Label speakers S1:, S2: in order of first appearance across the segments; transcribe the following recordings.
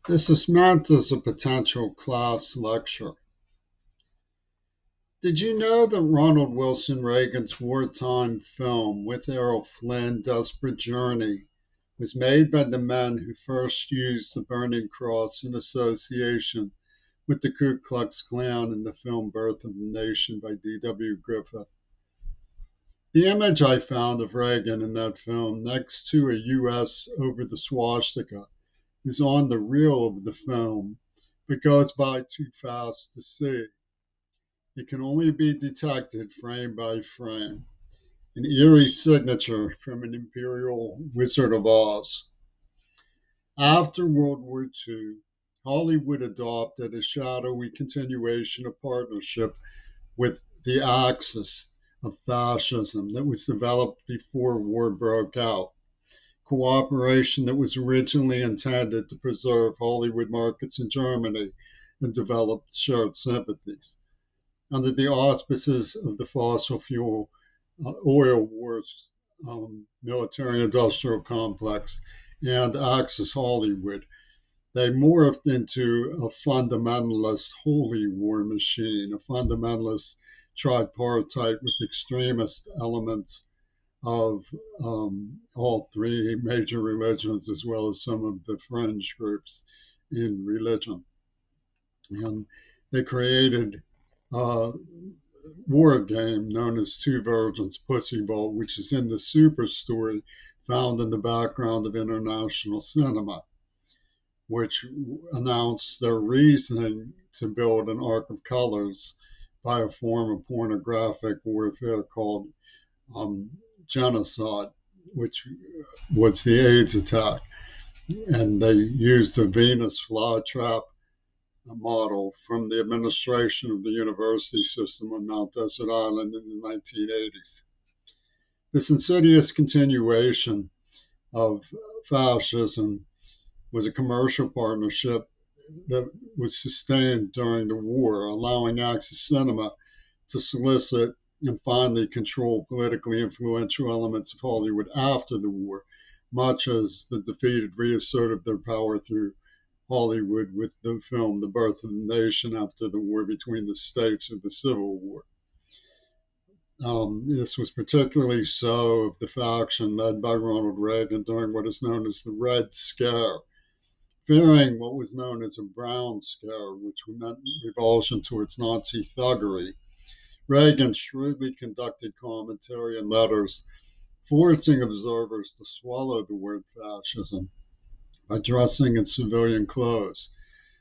S1: This is meant as a potential class lecture. Did you know that Ronald Wilson Reagan's wartime film with Errol Flynn, Desperate Journey, was made by the men who first used the Burning Cross in association with the Ku Klux Klan in the film Birth of a Nation by D.W. Griffith? The image I found of Reagan in that film next to a U.S. over the swastika is on the reel of the film, but goes by too fast to see. It can only be detected frame by frame, an eerie signature from an imperial Wizard of Oz. After World War II, Hollywood adopted a shadowy continuation of partnership with the Axis of fascism that was developed before war broke out. Cooperation that was originally intended to preserve Hollywood markets in Germany and develop shared sympathies. Under the auspices of the fossil fuel oil wars, military industrial complex, and Axis Hollywood, they morphed into a fundamentalist holy war machine, a fundamentalist tripartite with extremist elements of all three major religions, as well as some of the fringe groups in religion. And they created a war game known as Two Virgins Pussy Bowl, which is in the super story found in the background of international cinema, which announced their reasoning to build an arc of colors by a form of pornographic warfare called um, genocide, which was the AIDS attack. And they used a Venus flytrap model from the administration of the university system on Mount Desert Island in the 1980s. This insidious continuation of fascism was a commercial partnership that was sustained during the war, allowing Axis Cinema to solicit and finally control politically influential elements of Hollywood after the war, much as the defeated reasserted their power through Hollywood with the film The Birth of a Nation after the war between the states of the Civil War. This was particularly so of the faction led by Ronald Reagan during what is known as the Red Scare, fearing what was known as a Brown Scare, which meant revulsion towards Nazi thuggery. Reagan shrewdly conducted commentary and letters, forcing observers to swallow the word fascism by dressing in civilian clothes.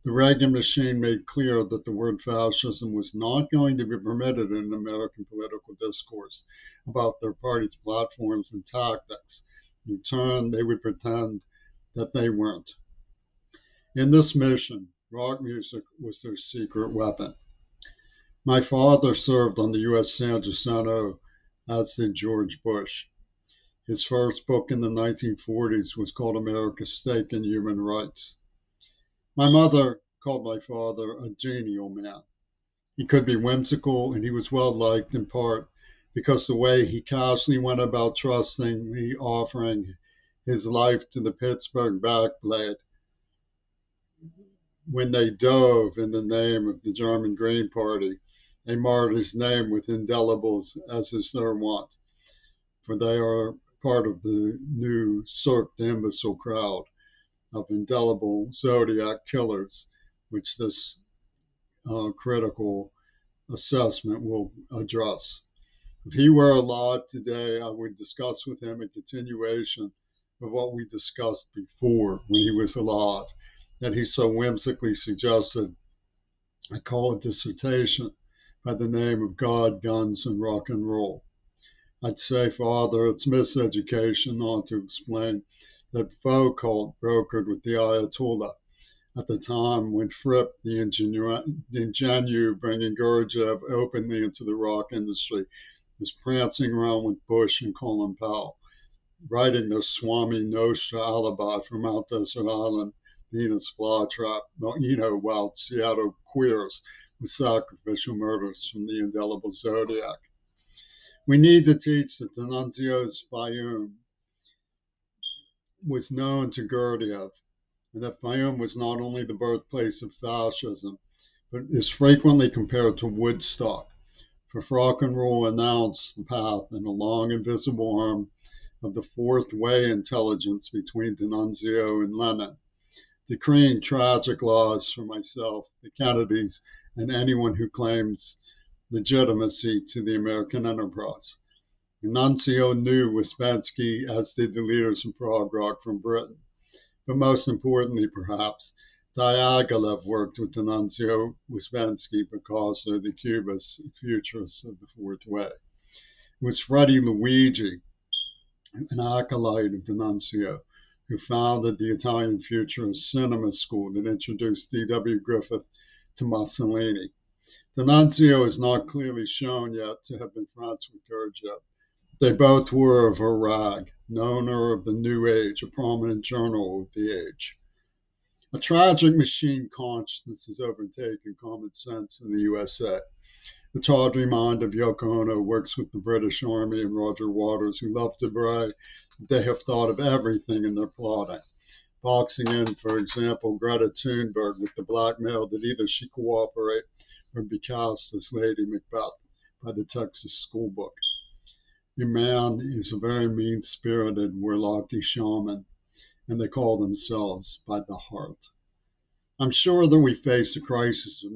S1: The Reagan machine made clear that the word fascism was not going to be permitted in American political discourse about their party's platforms and tactics. In turn, they would pretend that they weren't. In this mission, rock music was their secret weapon. My father served on the U.S. San Jacinto, as did George Bush. His first book in the 1940s was called America's Stake in Human Rights. My mother called my father a genial man. He could be whimsical, and he was well liked in part because the way he casually went about trustingly offering his life to the Pittsburgh Backblade when they dove in the name of the German Green Party. They marred his name with indelibles, as is their wont, for they are part of the new Cirque d'Imbecile crowd of indelible Zodiac killers, which this critical assessment will address. If he were alive today, I would discuss with him a continuation of what we discussed before when he was alive, that he so whimsically suggested I call a dissertation by the name of God, Guns, and Rock and Roll. I'd say, Father, it's miseducation not to explain that faux cult brokered with the Ayatollah at the time when Fripp, the ingenue bringing Gurdjieff openly into the rock industry, was prancing around with Bush and Colin Powell, writing their Swami Nostra alibi from Mount Desert Island, Venus flytrap, while Seattle queers with sacrificial murders from the indelible Zodiac. We need to teach that D'Annunzio's Fayum was known to Gurdjieff and that Fayoum was not only the birthplace of fascism, but is frequently compared to Woodstock. For rock and roll announced the path in a long invisible arm of the fourth way intelligence between D'Annunzio and Lenin, decreeing tragic laws for myself, the Kennedys, and anyone who claims legitimacy to the American enterprise. D'Annunzio knew Ouspensky, as did the leaders of prog rock from Britain. But most importantly, perhaps, Diaghilev worked with D'Annunzio Ouspensky because they're the Cubist futurists of the Fourth Way. It was Freddie Luigi, an acolyte of D'Annunzio, who founded the Italian Futurist Cinema School that introduced D.W. Griffith to Mussolini. D'Annunzio is not clearly shown yet to have been friends with Gurdjieff. They both were of Iraq, an owner of the New Age, a prominent journal of the age. A tragic machine consciousness has overtaken common sense in the USA. The tawdry mind of Yoko Ono works with the British Army and Roger Waters, who love to brag that they have thought of everything in their plotting. Boxing in, for example, Greta Thunberg with the blackmail that either she cooperate or be cast as Lady Macbeth by the Texas School Book. Your man is a very mean-spirited warlocky shaman, and they call themselves by the heart. I'm sure that we face a crisis of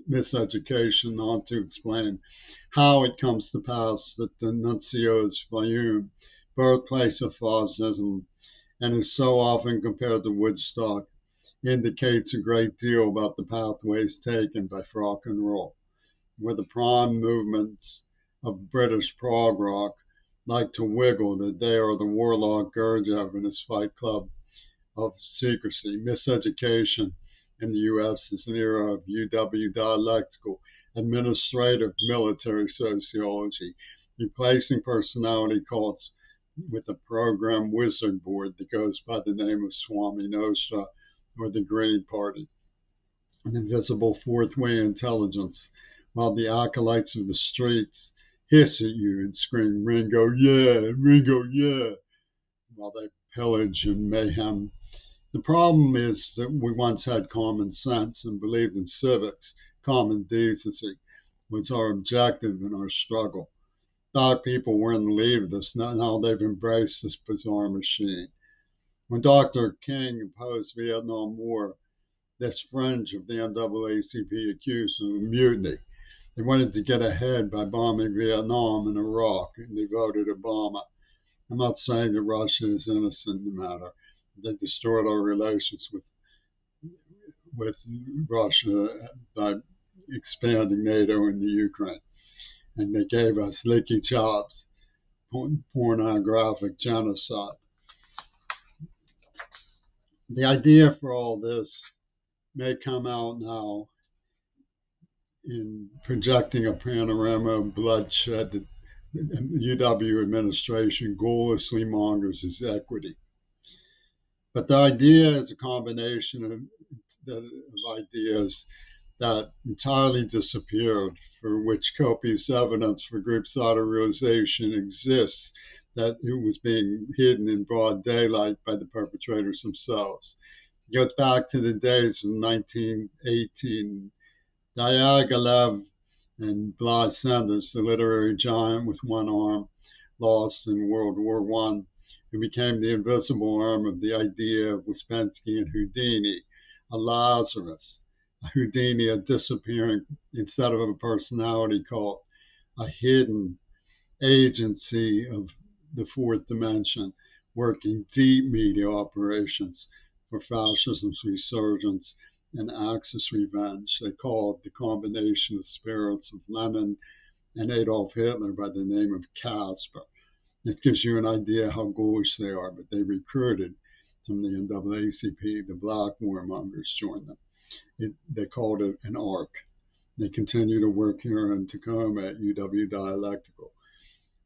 S1: miseducation, not to explain how it comes to pass that D'Annunzio's Fayoum, birthplace of fascism, and is so often compared to Woodstock, indicates a great deal about the pathways taken by rock and roll, where the prime movements of British prog rock like to wiggle that they are the warlock Gurdjieff and his fight club of secrecy. Miseducation in the U.S. is an era of UW dialectical, administrative, military sociology, replacing personality cults with a program wizard board that goes by the name of Swami Nostra or the Green Party, an invisible fourth way intelligence, while the acolytes of the streets hiss at you and scream, Ringo, yeah, while they pillage and mayhem. The problem is that we once had common sense and believed in civics. Common decency was our objective in our struggle. Black people weren't the lead of this. Now they've embraced this bizarre machine. When Dr. King opposed Vietnam War, this fringe of the NAACP accused him of mutiny. They wanted to get ahead by bombing Vietnam and Iraq, and they voted Obama. I'm not saying that Russia is innocent in the matter. They destroyed our relations with Russia by expanding NATO in the Ukraine. And they gave us licky chops, pornographic genocide. The idea for all this may come out now in projecting a panorama of bloodshed that the UW administration ghoulously mongers as equity. But the idea is a combination of ideas that entirely disappeared, for which copious evidence for group sodorization exists, that it was being hidden in broad daylight by the perpetrators themselves. It goes back to the days of 1918. Diaghilev and Blas Sanders, the literary giant with one arm, lost in World War I, who became the invisible arm of the idea of Ouspensky and Houdini, a Lazarus, a Houdini, a disappearing, instead of a personality cult, a hidden agency of the fourth dimension, working deep media operations for fascism's resurgence and Axis revenge. They call it the combination of spirits of Lenin and Adolf Hitler by the name of Casper. This gives you an idea how ghoulish they are, but they recruited from the NAACP, the black warmongers joined them. They called it an arc. They continue to work here in Tacoma at UW Dialectical.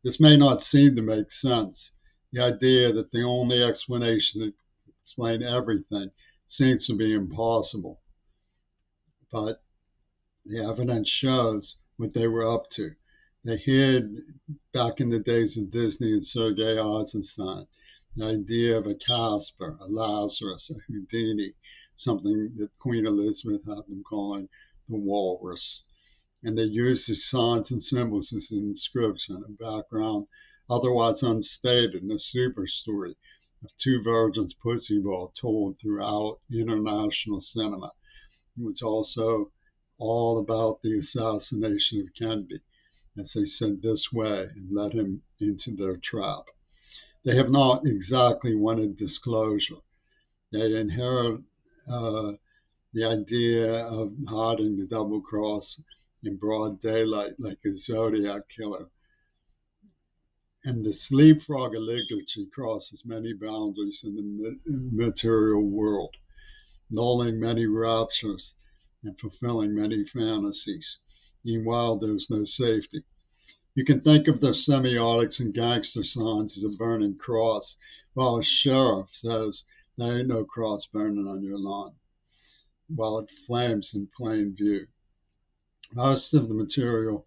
S1: This may not seem to make sense. The idea that the only explanation that explains everything seems to be impossible. But the evidence shows what they were up to. They hid back in the days of Disney and Sergei Eisenstein. The idea of a Casper, a Lazarus, a Houdini, something that Queen Elizabeth had them calling the walrus. And they use these signs and symbols as an inscription, a background otherwise unstated in a super story of two virgins pussy ball told throughout international cinema. It was also all about the assassination of Kennedy, as they said this way and led him into their trap. They have not exactly wanted disclosure. They inherit the idea of hiding the double cross in broad daylight like a zodiac killer. And the sleepfrog oligarchy crosses many boundaries in the material world, nulling many raptures and fulfilling many fantasies. Meanwhile, there's no safety. You can think of the semiotics and gangster signs as a burning cross, while a sheriff says there ain't no cross burning on your lawn, while it flames in plain view. Most of the material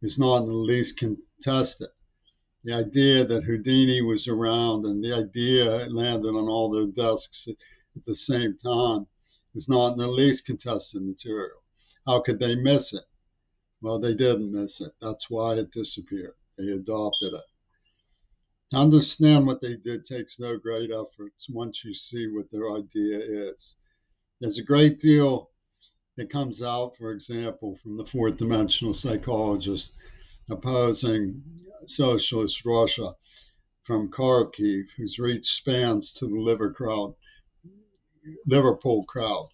S1: is not in the least contested. The idea that Houdini was around and the idea it landed on all their desks at the same time is not in the least contested material. How could they miss it? Well, they didn't miss it. That's why it disappeared. They adopted it. To understand what they did takes no great effort once you see what their idea is. There's a great deal that comes out, for example, from the fourth dimensional psychologist opposing socialist Russia from Kharkiv, whose reach spans to the Liverpool crowd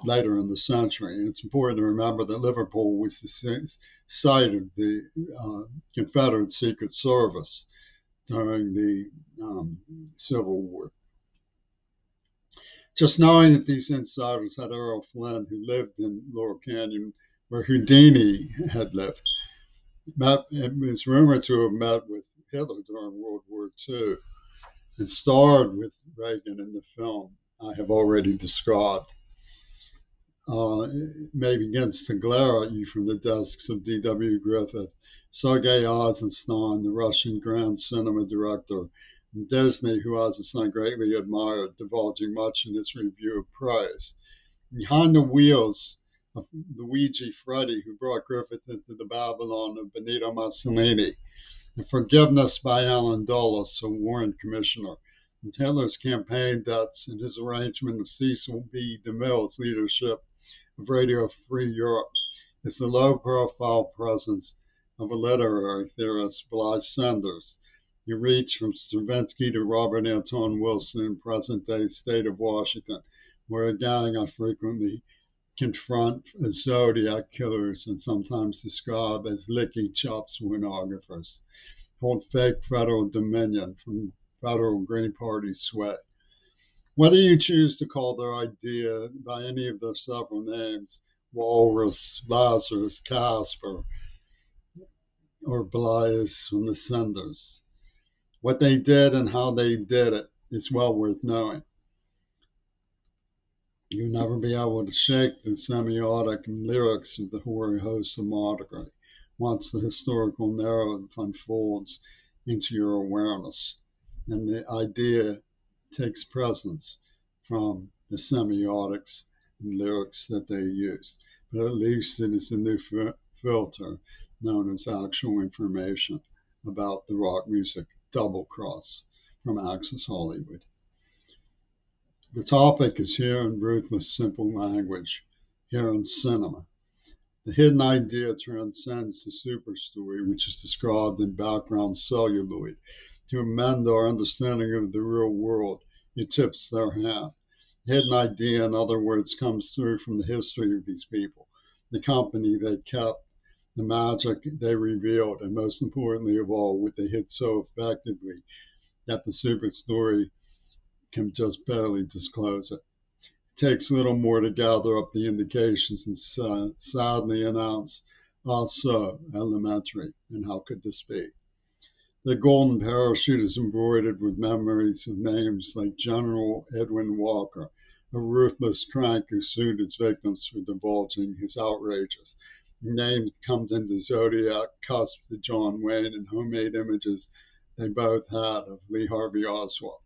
S1: later in the century. And it's important to remember that Liverpool was the site of the Confederate Secret Service during the Civil War. Just knowing that these insiders had Errol Flynn, who lived in Laurel Canyon, where Houdini had lived, it was rumored to have met with Hitler during World War II and starred with Reagan in the film I have already described. May begins to glare at you from the desks of D.W. Griffith, Sergei Eisenstein, the Russian Grand Cinema Director, and Disney, who Eisenstein greatly admired, divulging much in his review of praise. Behind the wheels of Luigi Freddi, who brought Griffith into the Babylon of Benito Mussolini, and Forgiveness by Alan Dulles, a Warren Commissioner, and Hitler's campaign debts and his arrangement with Cecil B. DeMille's leadership of Radio Free Europe is the low-profile presence of a literary theorist, Blythe Sanders. You reach from Stravinsky to Robert Anton Wilson in present-day state of Washington, where a gang I frequently confront as Zodiac killers and sometimes describe as licky chops pornographers, hold fake federal dominion from federal Green Party sway. Whether you choose to call their idea by any of their several names, Walrus, Lazarus, Casper, or Belias from the Senders, what they did and how they did it is well worth knowing. You'll never be able to shake the semiotic and lyrics of the hoary host of Mardi once the historical narrative unfolds into your awareness and the idea takes precedence from the semiotics and lyrics that they used. But at least it is a new filter known as actual information about the rock music Double Cross from Access Hollywood. The topic is here in ruthless, simple language, here in cinema. The hidden idea transcends the superstory, which is described in background celluloid. To amend our understanding of the real world, it tips their hand. The hidden idea, in other words, comes through from the history of these people, the company they kept, the magic they revealed, and most importantly of all, what they hid so effectively that the superstory can just barely disclose it. It takes little more to gather up the indications and sadly announce, so elementary, and how could this be? The golden parachute is embroidered with memories of names like General Edwin Walker, a ruthless crank who sued his victims for divulging his outrages. Names comes into Zodiac, cusp to John Wayne, and homemade images they both had of Lee Harvey Oswald.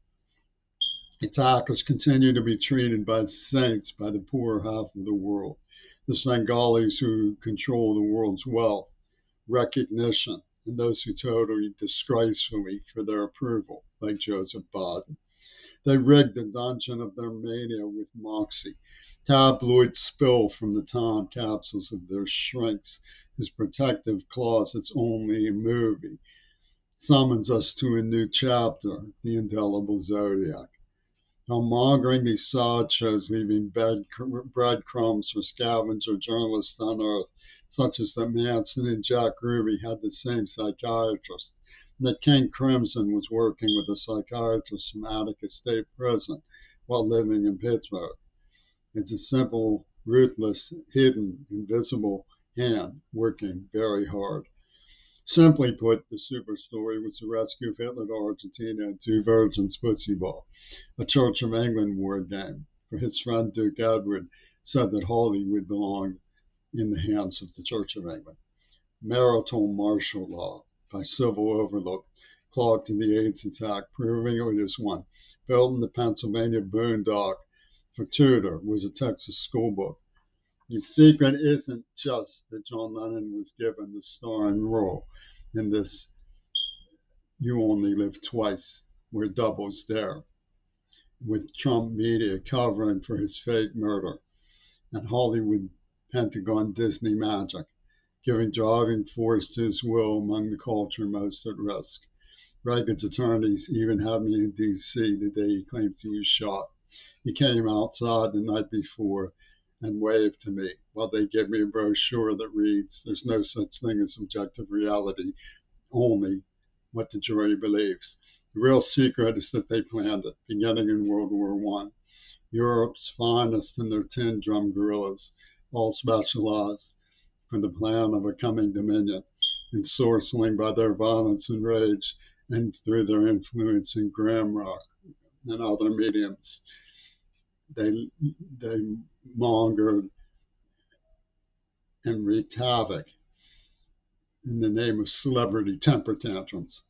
S1: Attackers continue to be treated by saints by the poor half of the world, the Svengalis who control the world's wealth, recognition, and those who totally disgracefully for their approval, like Joseph Biden. They rigged the dungeon of their mania with moxie. Tabloids spill from the time capsules of their shrinks, whose protective closet's only a movie, summons us to a new chapter, the indelible zodiac. Mongering these sideshows, leaving breadcrumbs for scavenger journalists on Earth, such as that Manson and Jack Ruby had the same psychiatrist, and that King Crimson was working with a psychiatrist from Attica State Prison while living in Pittsburgh. It's a simple, ruthless, hidden, invisible hand working very hard. Simply put, the super story was the rescue of Hitler to Argentina and two virgins pussy ball, a Church of England war game, for his friend Duke Edward said that Hawley would belong in the hands of the Church of England. Marital martial law by civil overlook clogged in the AIDS attack, proving it is one. Built in the Pennsylvania boondock for Tudor was a Texas school book. The secret isn't just that John Lennon was given the starring role in this You Only Live Twice, where doubles dare, with Trump media covering for his fake murder, and Hollywood Pentagon Disney magic, giving driving force to his will among the culture most at risk. Reagan's attorneys even had me in D.C. the day he claimed he was shot. He came outside the night before and waved to me while they give me a brochure that reads, "There's no such thing as objective reality, only what the jury believes." The real secret is that they planned it, beginning in World War I. Europe's finest and their tin drum guerrillas, all specialized for the plan of a coming dominion, ensorceling by their violence and rage and through their influence in glam rock and other mediums. They mongered and wreaked havoc in the name of celebrity temper tantrums.